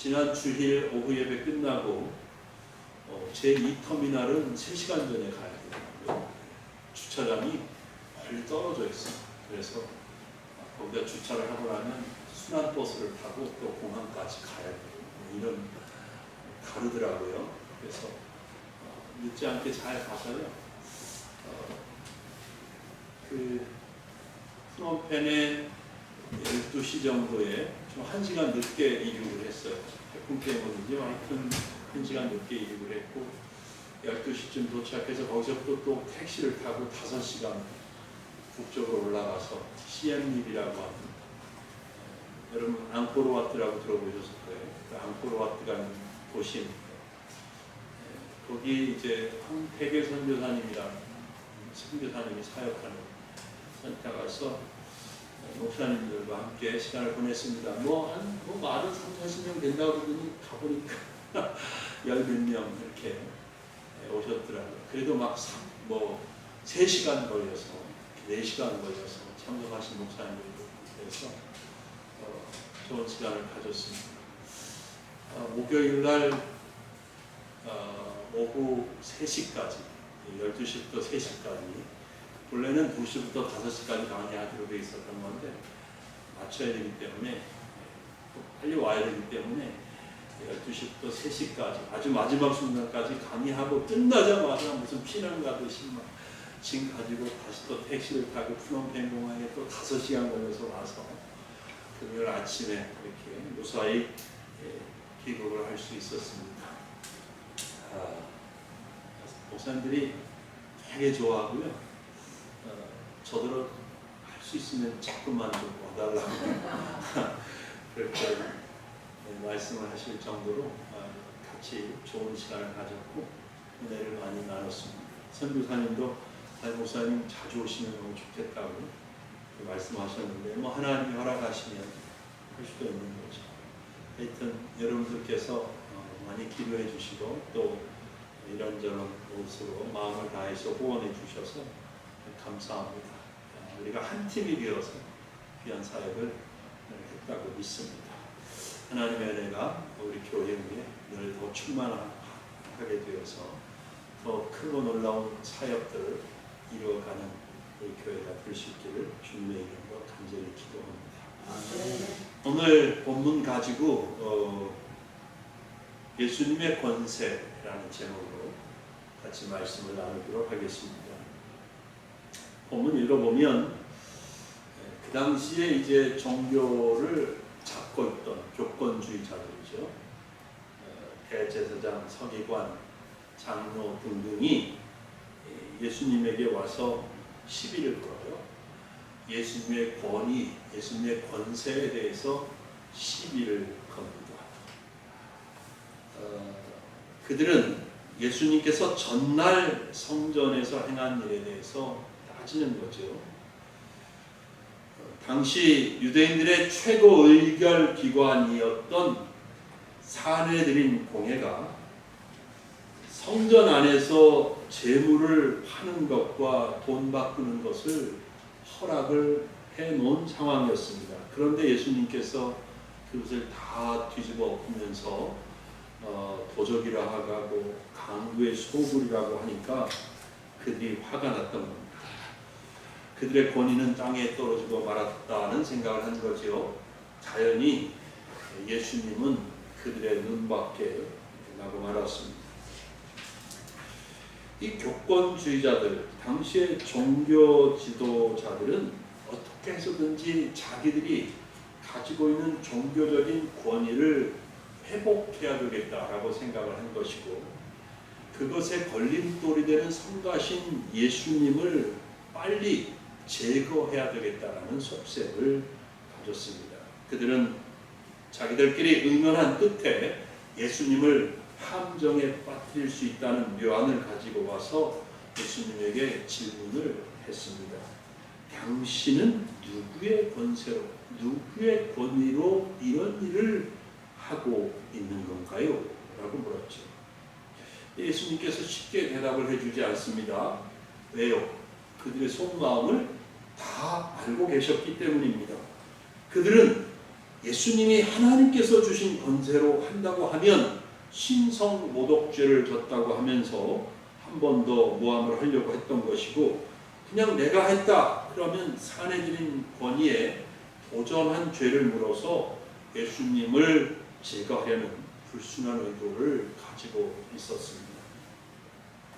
지난 주일 오후 예배 끝나고 제2터미널은 3시간 전에 가야 되더라고요. 주차장이 멀리 떨어져 있어요. 그래서 거기다 주차를 하고 나면 순환버스를 타고 또 공항까지 가야 되고 이런 다르더라고요. 그래서 늦지 않게 잘 가서요. 그 프놈펜에 12시 정도에 좀 1시간 늦게 이륙을 했어요. 태풍 때문인지 하여튼 1시간 늦게 이륙을 했고 12시쯤 도착해서 거기서 또 택시를 타고 5시간 북쪽으로 올라가서 시엠립이라고 하는 여러분 앙코르와트라고 들어보셨을 거예요. 그 앙코르와트가 도시입니다. 거기 이제 황태계 선교사님이라는 선교사님이 사역하는 선교사 가서 목사님들과 함께 시간을 보냈습니다. 말은 30-40명 된다고 그러더니 가보니까 10몇 명 이렇게 오셨더라고요. 그래도 막 3시간 걸려서 4시간 걸려서 참석하신 목사님들도 그래서 좋은 시간을 가졌습니다. 목요일 날 오후 3시까지 12시부터 3시까지 원래는 2시부터 5시까지 강의하기로 되어 있었던 건데 맞춰야 되기 때문에 빨리 와야 되기 때문에 12시부터 3시까지 아주 마지막 순간까지 강의하고 끝나자마자 무슨 피난 가듯이 막 짐 가지고 다시 또 택시를 타고 프놈펜 공항에 또 5시간 걸려서 와서 금요일 아침에 이렇게 무사히 귀국을 할 수 있었습니다. 목사님들이 되게 좋아하고요. 저더러 할 수 있으면 자꾸만 좀 와달라고 그렇게 말씀을 하실 정도로 같이 좋은 시간을 가졌고 은혜를 많이 나눴습니다. 선교사님도 목사님 자주 오시면 너무 좋겠다고 말씀하셨는데 하나님이 허락하시면 할 수도 있는 거죠. 하여튼 여러분들께서 많이 기도해 주시고 또 이런저런 곳으로 마음을 다해서 후원해 주셔서 감사합니다. 우리가 한 팀이 되어서 귀한 사역을 했다고 믿습니다. 하나님의 은혜가 우리 교회 위에 늘 더 충만하게 되어서 더 크고 놀라운 사역들을 이루어가는 우리 교회가 될 수 있기를 주님의 이름으로 간절히 기도합니다. 오늘 본문 가지고 예수님의 권세라는 제목으로 같이 말씀을 나누도록 하겠습니다. 본문 읽어보면 그 당시에 이제 종교를 잡고 있던 교권주의자들이죠. 대제사장, 서기관, 장로 등등이 예수님에게 와서 시비를 걸어요. 예수님의 권위, 예수님의 권세에 대해서 시비를 겁니다. 그들은 예수님께서 전날 성전에서 행한 일에 대해서 따지는 거죠. 당시 유대인들의 최고 의결 기관이었던 사내들인 공회가 성전 안에서 재물을 파는 것과 돈 바꾸는 것을 허락을 해놓은 상황이었습니다. 그런데 예수님께서 그것을 다 뒤집어 엎으면서 도적이라 하고 강도의 소굴이라고 하니까 그들이 화가 났던 겁니다. 그들의 권위는 땅에 떨어지고 말았다는 생각을 한 거죠. 자연히 예수님은 그들의 눈밖에 나고 말았습니다. 이 교권주의자들, 당시의 종교 지도자들은 어떻게 해서든지 자기들이 가지고 있는 종교적인 권위를 회복해야 되겠다라고 생각을 한 것이고 그것에 걸림돌이 되는 성가신 예수님을 빨리 제거해야 되겠다라는 속셈을 가졌습니다. 그들은 자기들끼리 의논한 끝에 예수님을 함정에 빠뜨릴 수 있다는 묘안을 가지고 와서 예수님에게 질문을 했습니다. 당신은 누구의 권세로, 누구의 권위로 이런 일을 하고 있는 건가요? 라고 물었죠. 예수님께서 쉽게 대답을 해주지 않습니다. 왜요? 그들의 속마음을 다 알고 계셨기 때문입니다. 그들은 예수님이 하나님께서 주신 권세로 한다고 하면 신성 모독죄를 졌다고 하면서 한 번 더 모함을 하려고 했던 것이고, 그냥 내가 했다 그러면 사내들인 권위에 도전한 죄를 물어서 예수님을 제거하려는 불순한 의도를 가지고 있었습니다.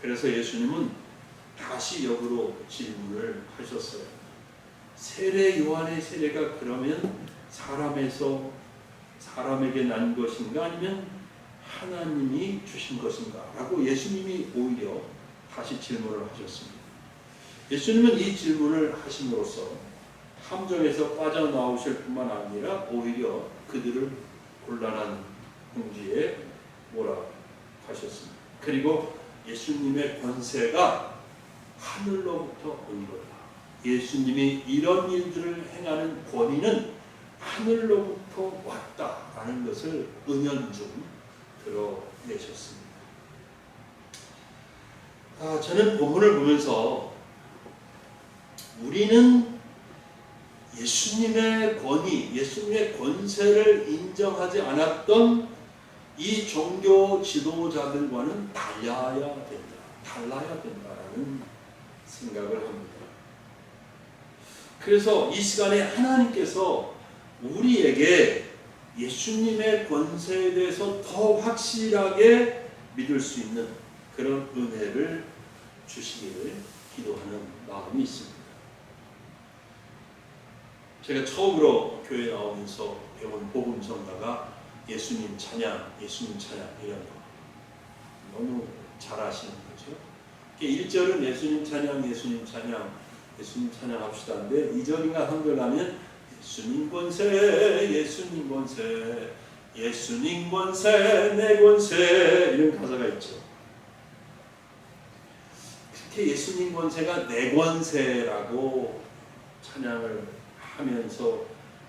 그래서 예수님은 다시 역으로 질문을 하셨어요. 세례 요한의 세례가 그러면 사람에서 사람에게 난 것인가 아니면 하나님이 주신 것인가? 라고 예수님이 오히려 다시 질문을 하셨습니다. 예수님은 이 질문을 하심으로써 함정에서 빠져나오실 뿐만 아니라 오히려 그들을 곤란한 궁지에 몰아가셨습니다. 그리고 예수님의 권세가 하늘로부터 온 거다. 예수님이 이런 일들을 행하는 권위는 하늘로부터 왔다라는 것을 은연중 드러내셨습니다. 저는 본문을 보면서 우리는 예수님의 권위, 예수님의 권세를 인정하지 않았던 이 종교 지도자들과는 달라야 된다라는 생각을 합니다. 그래서 이 시간에 하나님께서 우리에게 예수님의 권세에 대해서 더 확실하게 믿을 수 있는 그런 은혜를 주시기를 기도하는 마음이 있습니다. 제가 처음으로 교회 나오면서 배운 복음성가가 예수님 찬양 이런 거 너무 잘 아시는 거죠. 1절은 예수님 찬양 합시다인데 2절인가 한절 가면 예수님 권세 내 권세 이런 가사가 있죠. 그렇게 예수님 권세가 내 권세라고 찬양을 하면서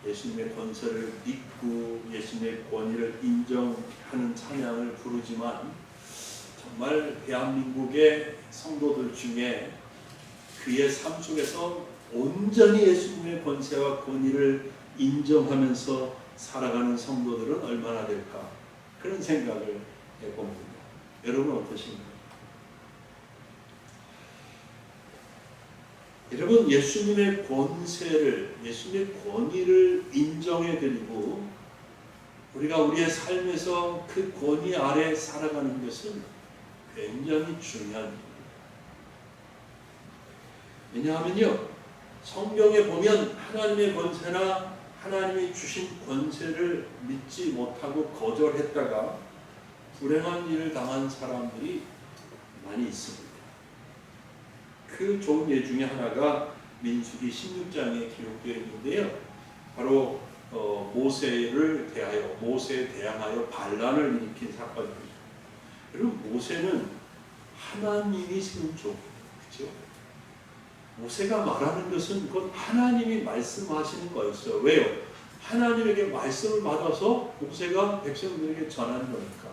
예수님의 권세를 믿고 예수님의 권위를 인정하는 찬양을 부르지만 정말 대한민국의 성도들 중에 그의 삶 속에서 온전히 예수님의 권세와 권위를 인정하면서 살아가는 성도들은 얼마나 될까 그런 생각을 해봅니다. 여러분 어떠신가요? 여러분 예수님의 권세를 예수님의 권위를 인정해드리고 우리가 우리의 삶에서 그 권위 아래 살아가는 것은 굉장히 중요한 일입니다. 왜냐하면요 성경에 보면 하나님의 권세나 하나님이 주신 권세를 믿지 못하고 거절했다가 불행한 일을 당한 사람들이 많이 있습니다. 그 좋은 예 중에 하나가 민수기 16장에 기록되어 있는데요. 바로 모세에 대항하여 반란을 일으킨 사건입니다. 여러분 모세는 하나님이 세운 종이에요. 그렇죠? 모세가 말하는 것은 곧 하나님이 말씀하시는 거였어요. 왜요? 하나님에게 말씀을 받아서 모세가 백성들에게 전하는 거니까.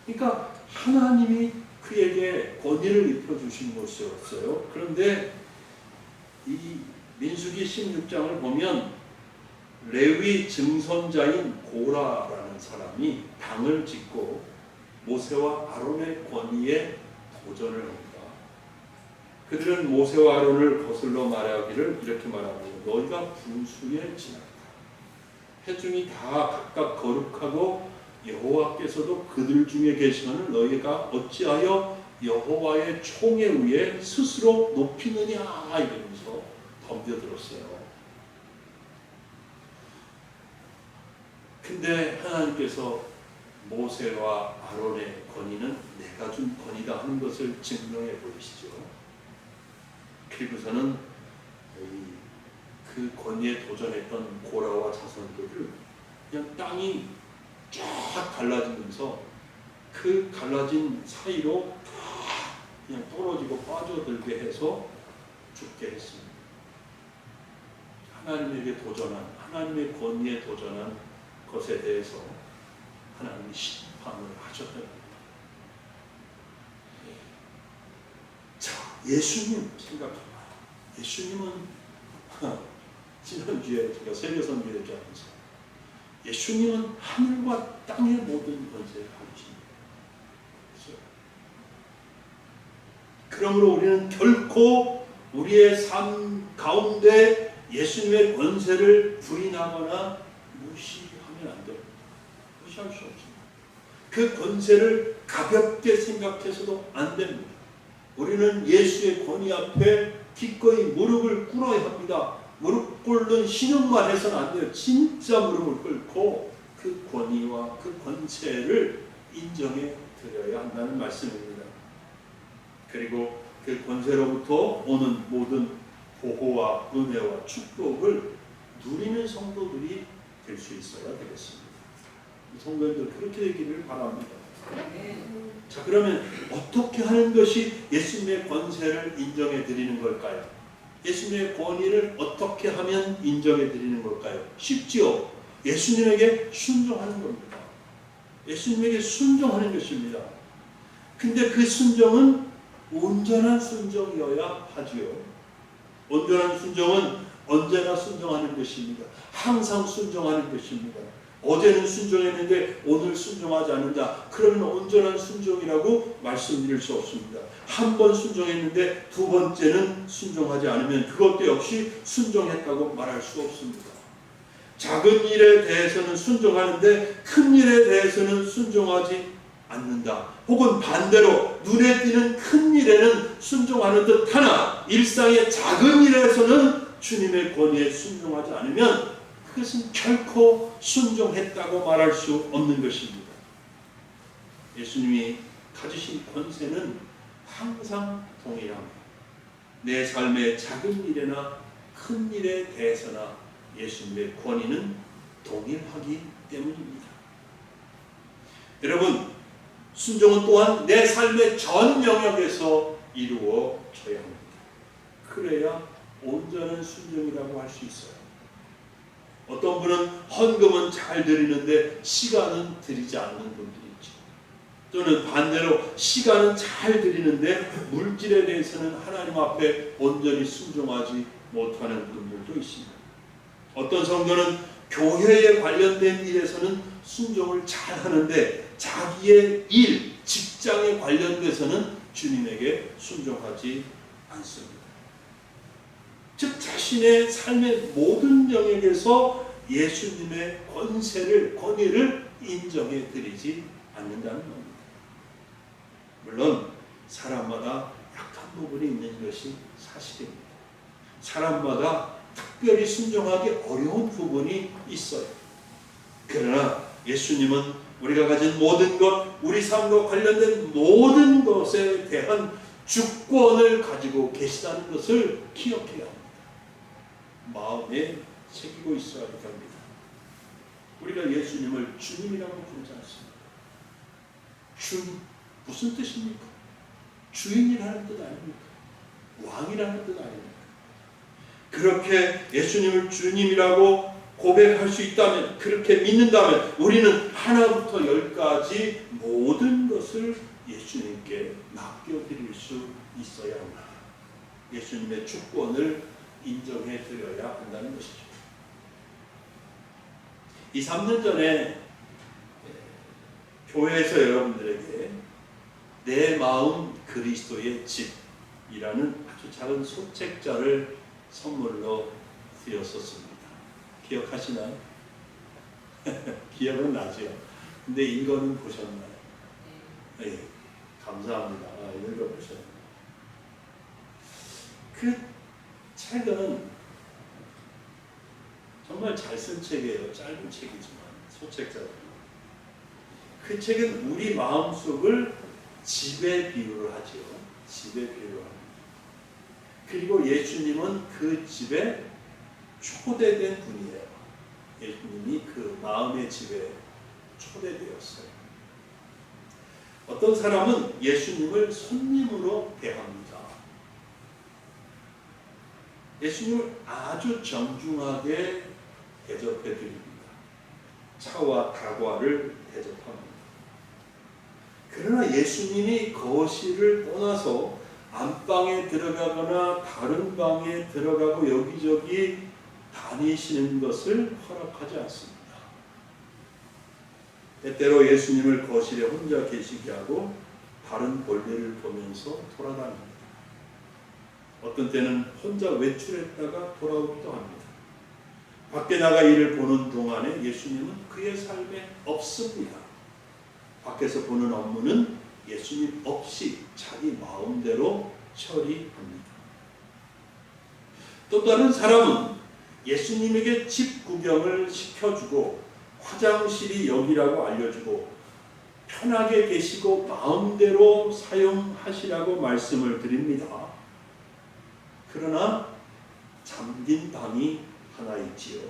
그러니까 하나님이 그에게 권위를 입혀주신 것이었어요. 그런데 이 민수기 16장을 보면 레위 증손자인 고라라는 사람이 당을 짓고 모세와 아론의 권위에 도전을 합니다. 그들은 모세와 아론을 거슬러 말하기를 이렇게 말하고 너희가 분수에 지났다. 회중이 다 각각 거룩하고 여호와께서도 그들 중에 계시거늘 너희가 어찌하여 여호와의 총에 위에 스스로 높이느냐 이러면서 덤벼들었어요. 근데 하나님께서 모세와 아론의 권위는 내가 준 권위다 하는 것을 증명해 보이시죠. 그리고서는 그 권위에 도전했던 고라와 자손들을 그냥 땅이 쫙 갈라지면서 그 갈라진 사이로 그냥 떨어지고 빠져들게 해서 죽게 했습니다. 하나님에게 도전한 하나님의 권위에 도전한 것에 대해서 하나님이 심판을 하셨던 겁니다. 자, 예수님 생각해봐요. 예수님은 지난주에 제가 세계선교회 하면서 예수님은 하늘과 땅의 모든 권세를 가지십니다. 그러므로 우리는 결코 우리의 삶 가운데 예수님의 권세를 부인하거나 무시하면 안 됩니다. 무시할 수 없습니다. 그 권세를 가볍게 생각해서도 안 됩니다. 우리는 예수의 권위 앞에 기꺼이 무릎을 꿇어야 합니다. 무릎 꿇는 신용만 해서는 안 돼요. 진짜 무릎을 꿇고 그 권위와 그 권세를 인정해 드려야 한다는 말씀입니다. 그리고 그 권세로부터 오는 모든 보호와 은혜와 축복을 누리는 성도들이 될 수 있어야 되겠습니다. 성도들 그렇게 되기를 바랍니다. 자, 그러면 어떻게 하는 것이 예수님의 권세를 인정해 드리는 걸까요? 예수님의 권위를 어떻게 하면 인정해 드리는 걸까요? 쉽지요. 예수님에게 순종하는 겁니다. 예수님에게 순종하는 것입니다. 근데 그 순종은 온전한 순종이어야 하지요. 온전한 순종은 언제나 순종하는 것입니다. 항상 순종하는 것입니다. 어제는 순종했는데 오늘 순종하지 않는다. 그러면 온전한 순종이라고 말씀드릴 수 없습니다. 한 번 순종했는데 두 번째는 순종하지 않으면 그것도 역시 순종했다고 말할 수 없습니다. 작은 일에 대해서는 순종하는데 큰 일에 대해서는 순종하지 않는다. 혹은 반대로 눈에 띄는 큰 일에는 순종하는 듯 하나 일상의 작은 일에서는 주님의 권위에 순종하지 않으면 그것은 결코 순종했다고 말할 수 없는 것입니다. 예수님이 가지신 권세는 항상 동일합니다. 내 삶의 작은 일이나 큰 일에 대해서나 예수님의 권위는 동일하기 때문입니다. 여러분, 순종은 또한 내 삶의 전 영역에서 이루어져야 합니다. 그래야 온전한 순종이라고 할 수 있어요. 어떤 분은 헌금은 잘 드리는데 시간은 드리지 않는 분들이 있죠. 또는 반대로 시간은 잘 드리는데 물질에 대해서는 하나님 앞에 온전히 순종하지 못하는 분들도 있습니다. 어떤 성도는 교회에 관련된 일에서는 순종을 잘 하는데 자기의 일, 직장에 관련돼서는 주님에게 순종하지 않습니다. 즉 자신의 삶의 모든 영역에서 예수님의 권위를 인정해 드리지 않는다는 겁니다. 물론 사람마다 약한 부분이 있는 것이 사실입니다. 사람마다 특별히 순종하기 어려운 부분이 있어요. 그러나 예수님은 우리가 가진 모든 것, 우리 삶과 관련된 모든 것에 대한 주권을 가지고 계시다는 것을 기억해야 합니다. 마음에 새기고 있어야 합니다. 우리가 예수님을 주님이라고 부르지 않습니다. 주 무슨 뜻입니까? 주인이라는 뜻 아닙니까? 왕이라는 뜻 아닙니까? 그렇게 예수님을 주님이라고 고백할 수 있다면, 그렇게 믿는다면 우리는 하나부터 열까지 모든 것을 예수님께 맡겨드릴 수 있어야 합니다. 예수님의 주권을 인정해 드려야 한다는 것이죠. 2-3년 전에 교회에서 여러분들에게 내 마음 그리스도의 집이라는 아주 작은 소책자를 선물로 드렸었습니다. 기억하시나요? 기억은 나죠. 근데 이거는 보셨나요? 네, 감사합니다. 읽어보셨나요? 그 책은 정말 잘 쓴 책이에요. 짧은 책이지만 소책자로. 그 책은 우리 마음속을 집에 비유를 하죠. 집에 비유를 합니다. 그리고 예수님은 그 집에 초대된 분이에요. 예수님이 그 마음의 집에 초대되었어요. 어떤 사람은 예수님을 손님으로 대합니다. 예수님을 아주 정중하게 대접해 드립니다. 차와 다과를 대접합니다. 그러나 예수님이 거실을 떠나서 안방에 들어가거나 다른 방에 들어가고 여기저기 다니시는 것을 허락하지 않습니다. 때때로 예수님을 거실에 혼자 계시게 하고 다른 볼일을 보면서 돌아다닙니다. 어떤 때는 혼자 외출했다가 돌아오기도 합니다. 밖에 나가 일을 보는 동안에 예수님은 그의 삶에 없습니다. 밖에서 보는 업무는 예수님 없이 자기 마음대로 처리합니다. 또 다른 사람은 예수님에게 집 구경을 시켜주고 화장실이 여기라고 알려주고 편하게 계시고 마음대로 사용하시라고 말씀을 드립니다. 그러나 잠긴 방이 하나 있지요.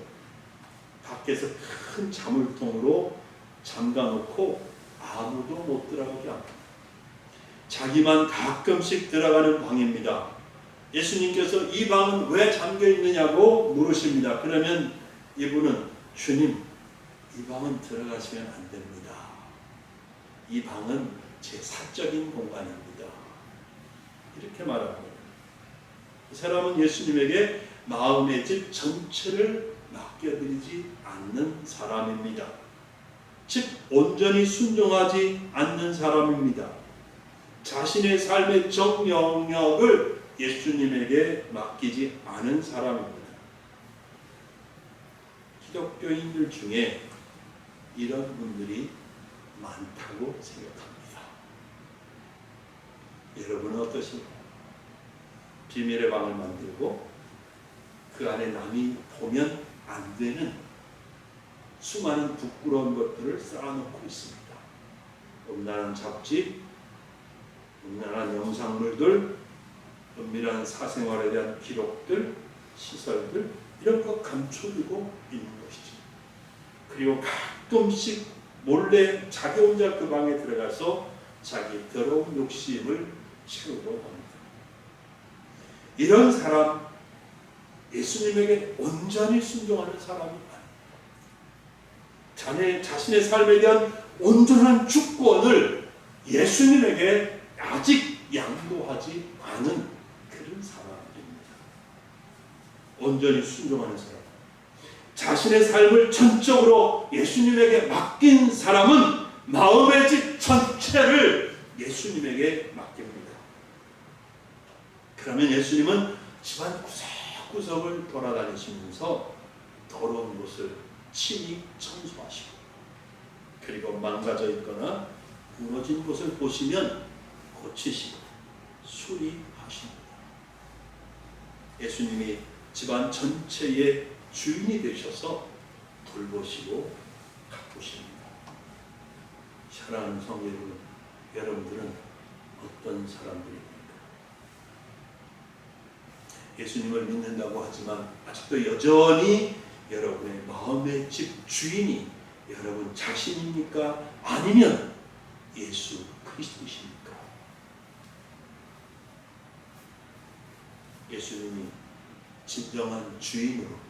밖에서 큰 자물통으로 잠가놓고 아무도 못 들어가게 합니다. 자기만 가끔씩 들어가는 방입니다. 예수님께서 이 방은 왜 잠겨 있느냐고 물으십니다. 그러면 이분은 주님, 이 방은 들어가시면 안 됩니다. 이 방은 제 사적인 공간입니다. 이렇게 말합니다. 이 사람은 예수님에게 마음의 집 전체를 맡겨드리지 않는 사람입니다. 즉 온전히 순종하지 않는 사람입니다. 자신의 삶의 전 영역을 예수님에게 맡기지 않은 사람입니다. 기독교인들 중에 이런 분들이 많다고 생각합니다. 여러분은 어떠십니까? 비밀의 방을 만들고 그 안에 남이 보면 안 되는 수많은 부끄러운 것들을 쌓아놓고 있습니다. 음란한 잡지, 음란한 영상물들, 은밀한 사생활에 대한 기록들, 시설들, 이런 거 감춰두고 있는 것이죠. 그리고 가끔씩 몰래 자기 혼자 그 방에 들어가서 자기 더러운 욕심을 채우고 합니다. 이런 사람, 예수님에게 온전히 순종하는 사람이 아닙니다. 자신의 삶에 대한 온전한 주권을 예수님에게 아직 양보하지 않은 그런 사람입니다. 온전히 순종하는 사람, 자신의 삶을 전적으로 예수님에게 맡긴 사람은 마음의 집 전체를 예수님에게 맡깁니다. 그러면 예수님은 집안 구석구석을 돌아다니시면서 더러운 곳을 친히 청소하시고, 그리고 망가져 있거나 무너진 곳을 보시면 고치시고 수리하십니다. 예수님이 집안 전체의 주인이 되셔서 돌보시고 가꾸십니다. 사랑하는 성도 여러분, 여러분들은 어떤 사람들입니까? 예수님을 믿는다고 하지만 아직도 여전히 여러분의 마음의 집 주인이 여러분 자신입니까? 아니면 예수 그리스도십니까? 예수님이 진정한 주인으로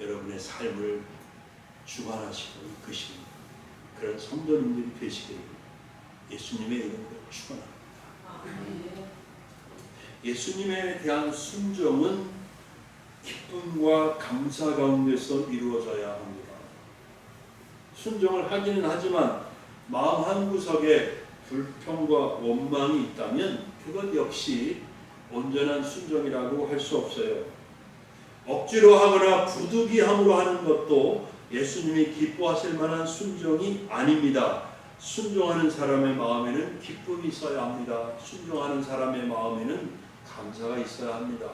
여러분의 삶을 주관하시고 이끄시는 그런 성도님들이 되시기를 예수님의 이름으로 축원합니다. 예수님에 대한 순종은 기쁨과 감사 가운데서 이루어져야 합니다. 순종을 하기는 하지만 마음 한구석에 불평과 원망이 있다면 그것 역시 온전한 순종이라고 할 수 없어요. 억지로 하거나 부득이함으로 하는 것도 예수님이 기뻐하실 만한 순종이 아닙니다. 순종하는 사람의 마음에는 기쁨이 있어야 합니다. 순종하는 사람의 마음에는 감사가 있어야 합니다.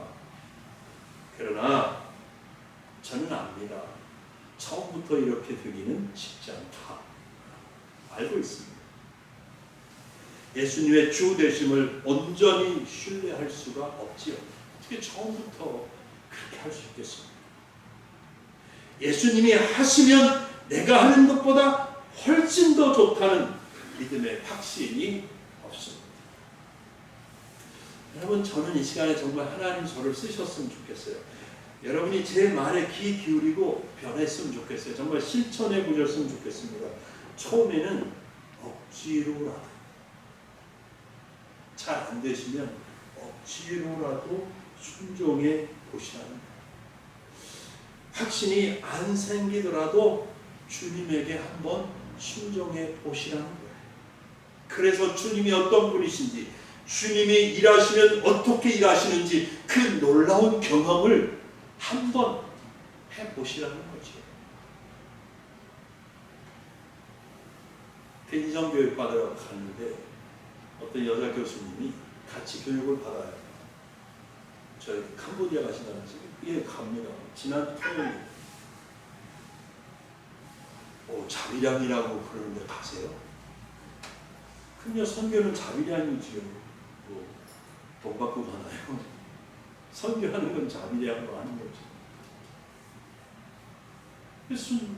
그러나 저는 압니다. 처음부터 이렇게 되기는 쉽지 않다. 알고 있습니다. 예수님의 주 되심을 온전히 신뢰할 수가 없지요. 어떻게 처음부터 그렇게 할 수 있겠습니까? 예수님이 하시면 내가 하는 것보다 훨씬 더 좋다는 믿음의 확신이 없습니다. 여러분, 저는 이 시간에 정말 하나님 저를 쓰셨으면 좋겠어요. 여러분이 제 말에 귀 기울이고 변했으면 좋겠어요. 정말 실천해 보셨으면 좋겠습니다. 처음에는 억지로라도, 잘 안 되시면 억지로라도 순종해 보시라는 거예요. 확신이 안 생기더라도 주님에게 한번 순종해 보시라는 거예요. 그래서 주님이 어떤 분이신지, 주님이 일하시면 어떻게 일하시는지 그 놀라운 경험을 한번 해보시라는 거죠. 편의점 교육 받으러 갔는데 어떤 여자 교수님이 같이 교육을 받아요. 저희 캄보디아 가신다면서 예, 갑니다. 지난 토요일 자비량이라고 그러는데 가세요? 그냥 선교는 자비량이지요. 돈 받고 가나요? 선교하는 건 자비량으로 하는 거죠.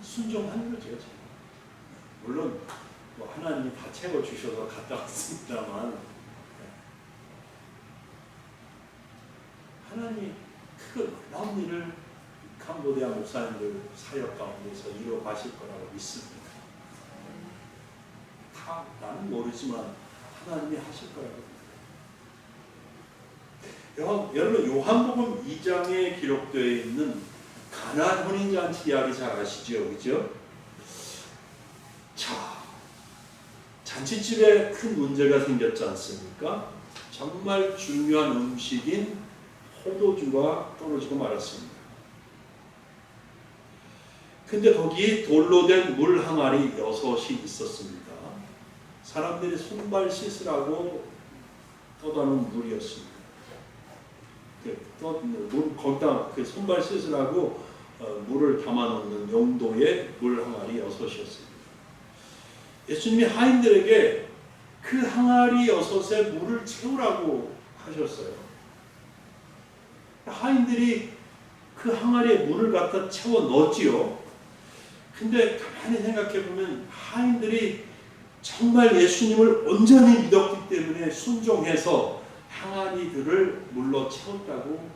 순종하는 거죠. 물론 하나님이 다 채워주셔서 갔다 왔습니다만 하나님이 그 놀라운 일을 캄보디아 목사님들 사역 가운데서 이루어가실 거라고 믿습니다. 다 나는 모르지만 하나님이 하실 거라고 믿어요. 여러분 요한복음 2장에 기록되어 있는 가나안 혼인잔치 이야기 잘 아시죠? 그죠? 자, 잔치집에 큰 문제가 생겼지 않습니까? 정말 중요한 음식인 포도주가 떨어지고 말았습니다. 근데 거기 돌로 된 물 항아리 6이 있었습니다. 사람들이 손발 씻으라고 떠다 놓은 물이었습니다. 거기다 그 손발 씻으라고 물을 담아 놓는 용도의 물 항아리 6이었습니다. 예수님이 하인들에게 그 항아리 6에 물을 채우라고 하셨어요. 하인들이 그 항아리에 물을 갖다 채워 넣었지요. 근데 가만히 생각해 보면 하인들이 정말 예수님을 온전히 믿었기 때문에 순종해서 항아리들을 물로 채웠다고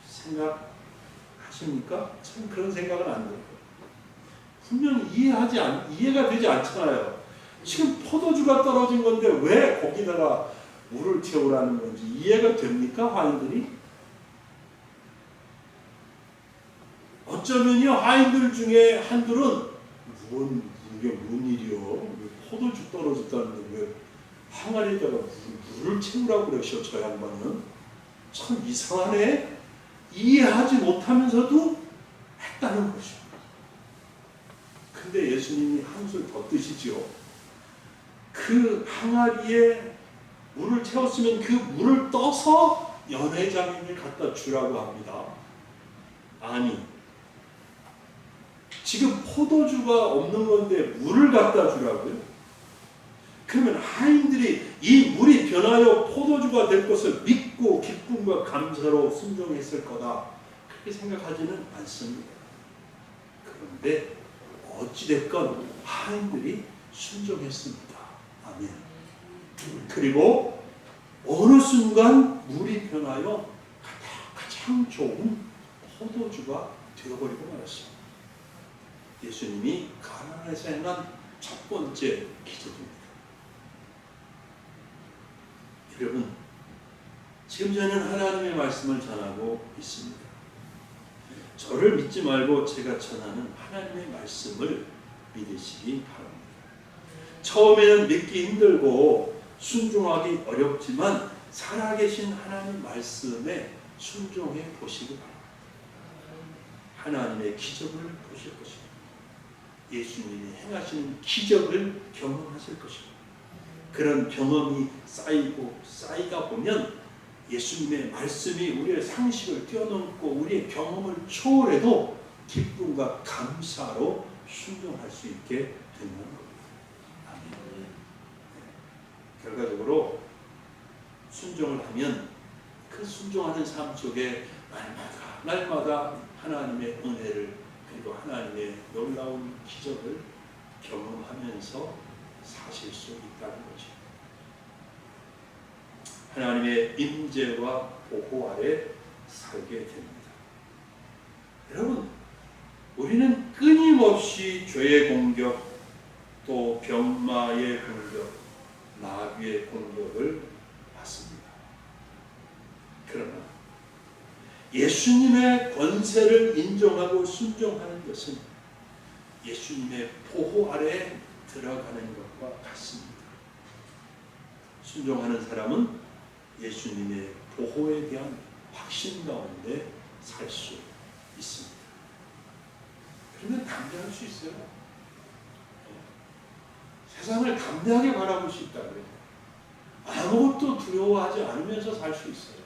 생각하십니까? 참 그런 생각은 안 들어요. 분명히 이해가 되지 않잖아요. 지금 포도주가 떨어진 건데 왜 거기다가 물을 채우라는 건지 이해가 됩니까? 하인들이? 어쩌면요 하인들 중에 한둘은 이게 뭔 일이요? 포도주 떨어졌다는데 왜 항아리에다가 물을 채우라고 그러셔 저 양반은? 참 이상하네. 이해하지 못하면서도 했다는 것이죠. 근데 예수님이 한술 더 뜨시죠. 그 항아리에 물을 채웠으면 그 물을 떠서 연회장에게 갖다 주라고 합니다. 아니, 지금 포도주가 없는 건데 물을 갖다 주라고요? 그러면 하인들이 이 물이 변하여 포도주가 될 것을 믿고 기쁨과 감사로 순종했을 거다. 그렇게 생각하지는 않습니다. 그런데 어찌됐건 하인들이 순종했습니다. 아멘. 그리고 어느 순간 물이 변하여 가장 좋은 포도주가 되어버리고 말았습니다. 예수님이 가나안에서 행한 첫 번째 기적입니다. 여러분, 지금 저는 하나님의 말씀을 전하고 있습니다. 저를 믿지 말고 제가 전하는 하나님의 말씀을 믿으시기 바랍니다. 처음에는 믿기 힘들고 순종하기 어렵지만 살아계신 하나님 말씀에 순종해 보시기 바랍니다. 하나님의 기적을 보실 것입니다. 예수님이 행하시는 기적을 경험하실 것입니다. 그런 경험이 쌓이다 보면 예수님의 말씀이 우리의 상식을 뛰어넘고 우리의 경험을 초월해도 기쁨과 감사로 순종할 수 있게 되는 겁니다. 아멘. 결과적으로 순종을 하면 그 순종하는 삶 속에 날마다 하나님의 은혜를 그리고 하나님의 놀라운 기적을 경험하면서 사실 수 있다는 거죠. 하나님의 임재와 보호 아래 살게 됩니다. 여러분, 우리는 끊임없이 죄의 공격, 또 병마의 공격, 나귀의 공격을 받습니다. 그러나 예수님의 권세를 인정하고 순종하는 것은 예수님의 보호 아래 들어가는 것과 같습니다. 순종하는 사람은 예수님의 보호에 대한 확신 가운데 살 수 있습니다. 그러면 담대할 수 있어요. 세상을 담대하게 바라볼 수 있다고요. 아무것도 두려워하지 않으면서 살 수 있어요.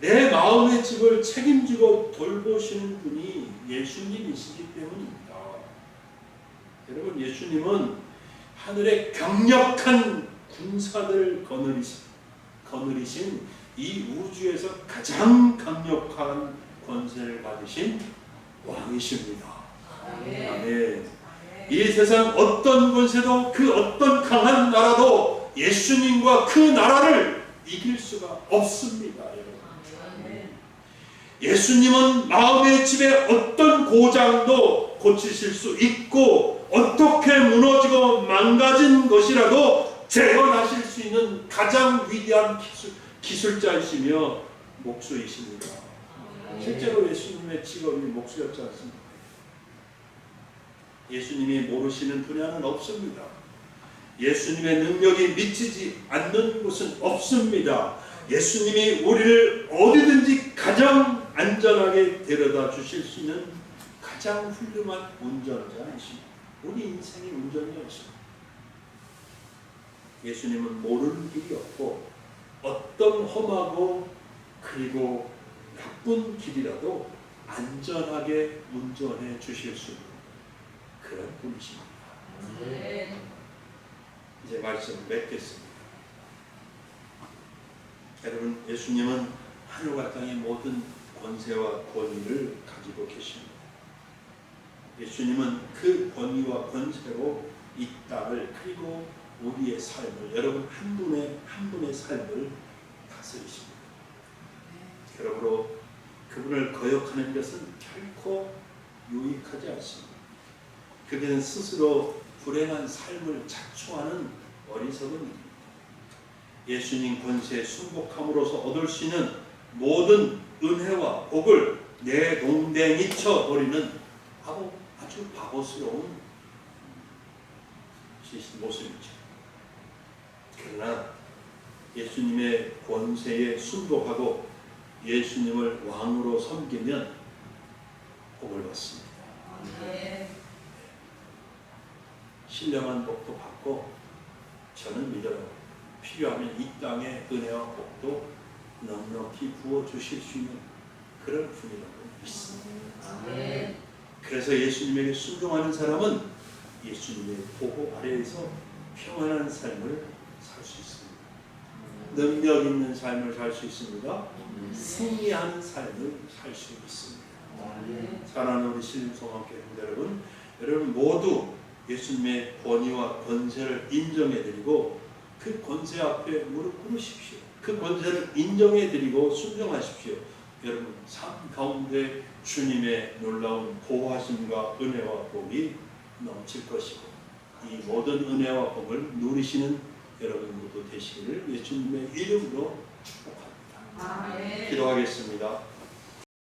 내 마음의 집을 책임지고 돌보시는 분이 예수님이시기 때문입니다. 여러분, 예수님은 하늘의 강력한 군사들 거느리신 이 우주에서 가장 강력한 권세를 받으신 왕이십니다. 아멘. 이 세상 어떤 권세도 그 어떤 강한 나라도 예수님과 그 나라를 이길 수가 없습니다. 예수님은 마음의 집에 어떤 고장도 고치실 수 있고 어떻게 무너지고 망가진 것이라도 재현하실 수 있는 가장 위대한 기술자이시며 목수이십니다. 실제로 예수님의 직업이 목수였지 않습니까? 예수님이 모르시는 분야는 없습니다. 예수님의 능력이 미치지 않는 곳은 없습니다. 예수님이 우리를 어디든지 가장 안전하게 데려다 주실 수 있는 가장 훌륭한 운전자이십니다. 우리 인생의 운전자이십니다. 예수님은 모르는 길이 없고 어떤 험하고 그리고 나쁜 길이라도 안전하게 운전해 주실 수 있는 그런 분이십니다. 이제 말씀을 맺겠습니다. 여러분, 예수님은 하늘과 땅의 모든 권세와 권위를 가지고 계십니다. 예수님은 그 권위와 권세로 이 땅을 그리고 우리의 삶을, 여러분 한 분의 삶을 다스리십니다. 그러므로 그분을 거역하는 것은 결코 유익하지 않습니다. 그들은 스스로 불행한 삶을 자초하는 어리석은 일입니다. 예수님 권세에 순복함으로써 얻을 수 있는 모든 은혜와 복을 내동댕이쳐 버리는 아주 바보스러운 모습이죠. 그러나 예수님의 권세에 순복하고 예수님을 왕으로 섬기면 복을 받습니다. 신령한 복도 받고 저는 믿어요. 필요하면 이 땅의 은혜와 복도 넉넉히 부어주실 수 있는 그런 분이라고 믿습니다. 그래서 예수님에게 순종하는 사람은 예수님의 보호 아래에서 평안한 삶을 살 수 있습니다. 능력 있는 삶을 살 수 있습니다. 승리하는 삶을 살 수 있습니다. 사랑하는 우리 신림성학교 여러분 모두 예수님의 권위와 권세를 인정해드리고 그 권세 앞에 무릎 꿇으십시오. 그 권세를 인정해드리고 순종하십시오. 여러분 삶 가운데 주님의 놀라운 보호하심과 은혜와 복이 넘칠 것이고 이 모든 은혜와 복을 누리시는 여러분 모두 되시기를 예수님의 이름으로 축복합니다. 기도하겠습니다.